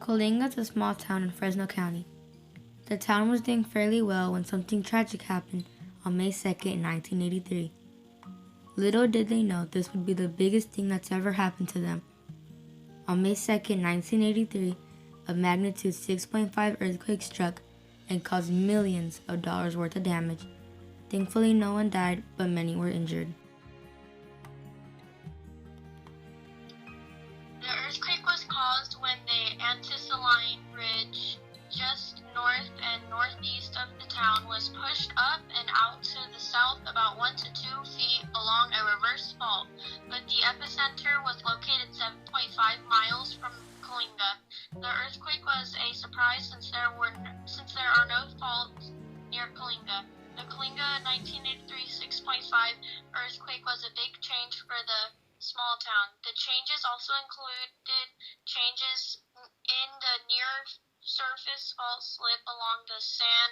Coalinga is a small town in Fresno County. The town was doing fairly well when something tragic happened on May 2nd, 1983. Little did they know this would be the biggest thing that's ever happened to them. On May 2nd, 1983, a magnitude 6.5 earthquake struck and caused millions of dollars worth of damage. Thankfully, no one died, but many were injured. The earthquake was caused when the Antisaline Ridge, just north and northeast of the town, was pushed up and out to the south about 1 to 2 feet along a reverse fault, but the epicenter was located 7.5 miles from coalinga. The earthquake was a surprise since there are no faults near coalinga. The coalinga 1983 6.5 earthquake was a big change for the small town. The changes also included changes in the near surface fault slip along the San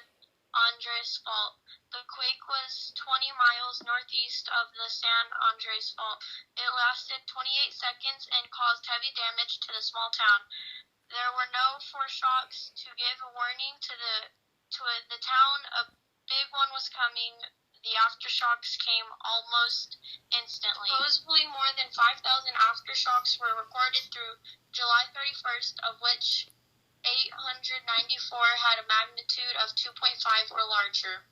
Andres Fault. The quake was 20 miles northeast of the San Andres Fault. It lasted 28 seconds and caused heavy damage to the small town. There were no foreshocks to give a warning to the town. A big one was coming. The aftershocks came almost instantly. Supposedly more than 5,000 aftershocks were recorded through July 31st, of which 894 had a magnitude of 2.5 or larger.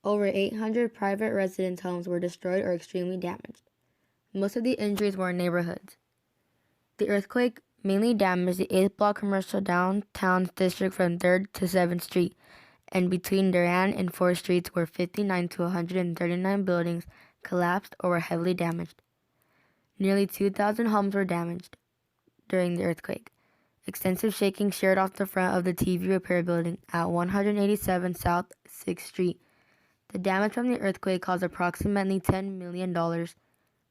Over 800 private residence homes were destroyed or extremely damaged. Most of the injuries were in neighborhoods. The earthquake mainly damaged the 8th block commercial downtown district from 3rd to 7th Street, and between Duran and 4th Streets where 59 to 139 buildings collapsed or were heavily damaged. Nearly 2,000 homes were damaged during the earthquake. Extensive shaking sheared off the front of the TV repair building at 187 South 6th Street. The damage from the earthquake caused approximately $10 million.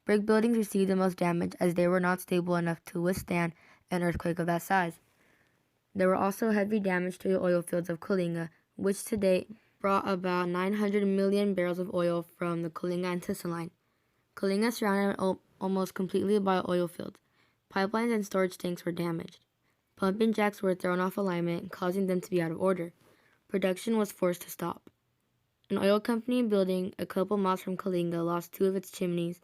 Brick buildings received the most damage as they were not stable enough to withstand an earthquake of that size. There were also heavy damage to the oil fields of coalinga, which to date brought about 900 million barrels of oil from the coalinga Antisaline. Coalinga is surrounded almost completely by oil fields. Pipelines and storage tanks were damaged. Pumping jacks were thrown off alignment, causing them to be out of order. Production was forced to stop. An oil company building a couple miles from coalinga lost 2 of its chimneys,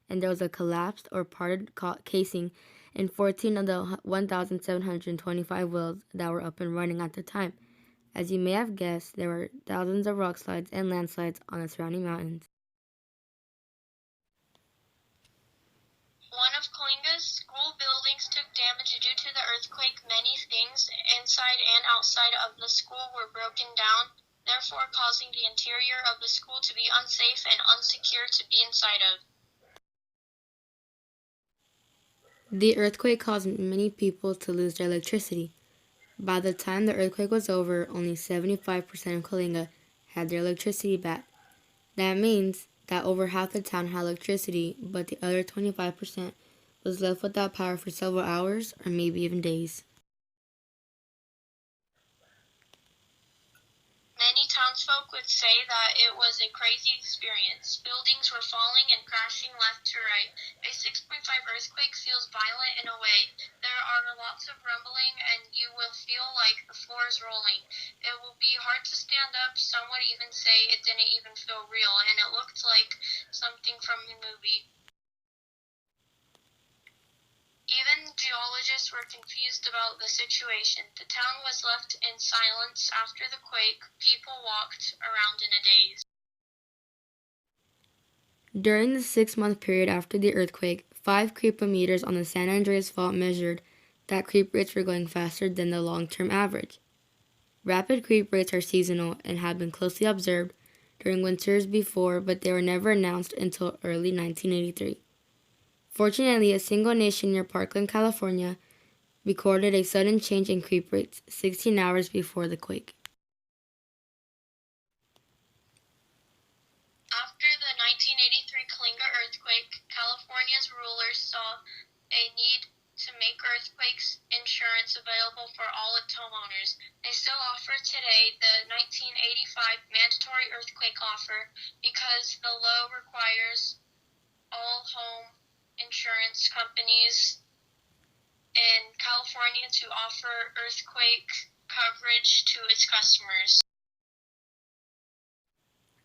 and there was a collapsed or parted casing in 14 of the 1,725 wells that were up and running at the time. As you may have guessed, there were thousands of rock slides and landslides on the surrounding mountains. One of coalinga's school buildings took damage due to the earthquake. Many things inside and outside of the school were broken down, therefore causing the interior of the school to be unsafe and unsecure to be inside of. The earthquake caused many people to lose their electricity. By the time the earthquake was over, only 75% of coalinga had their electricity back. That means that over half the town had electricity, but the other 25% was left without power for several hours or maybe even days. Many townsfolk would say that it was a crazy experience. Buildings were falling and crashing left to right. A 6.5 earthquake feels violent in a way. There are lots of rumbling and you will feel like the floor is rolling. It will be hard to stand up. Some would even say it didn't even feel real and it looked like something from a movie. Even geologists were confused about the situation. The town was left in silence after the quake. People walked around in a daze. During the 6-month period after the earthquake, 5 creepometers on the San Andreas Fault measured that creep rates were going faster than the long-term average. Rapid creep rates are seasonal and have been closely observed during winters before, but they were never announced until early 1983. Fortunately, a single nation near Parkland, California, recorded a sudden change in creep rates 16 hours before the quake. After the 1983 coalinga earthquake, California's rulers saw a need to make earthquakes insurance available for all its homeowners. They still offer today the 1985 mandatory earthquake offer because the law requires all home insurance companies in California to offer earthquake coverage to its customers.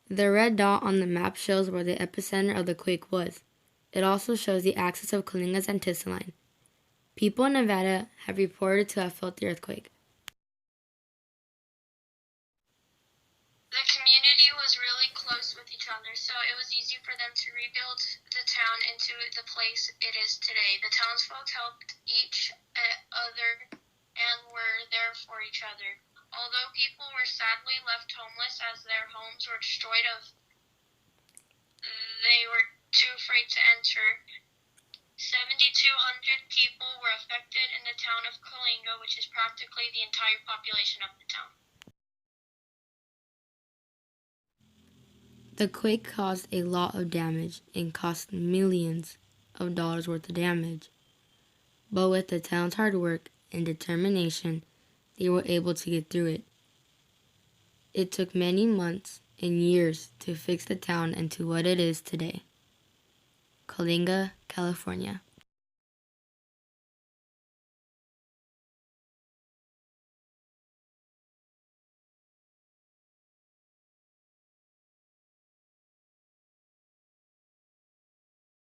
The red dot on the map shows where the epicenter of the quake was. It also shows the axis of coalingas and tisseline. People in Nevada have reported to have felt the earthquake. The community was really close with each other, so it was easy for them to rebuild the town into the place it is today. The townsfolk helped each other and were there for each other. Although people were sadly left homeless as their homes were destroyed, they were too afraid to enter. 7,200 people were affected in the town of Coalinga, which is practically the entire population of the town. The quake caused a lot of damage and cost millions of dollars worth of damage. But with the town's hard work and determination, they were able to get through it. It took many months and years to fix the town into what it is today. Coalinga, California.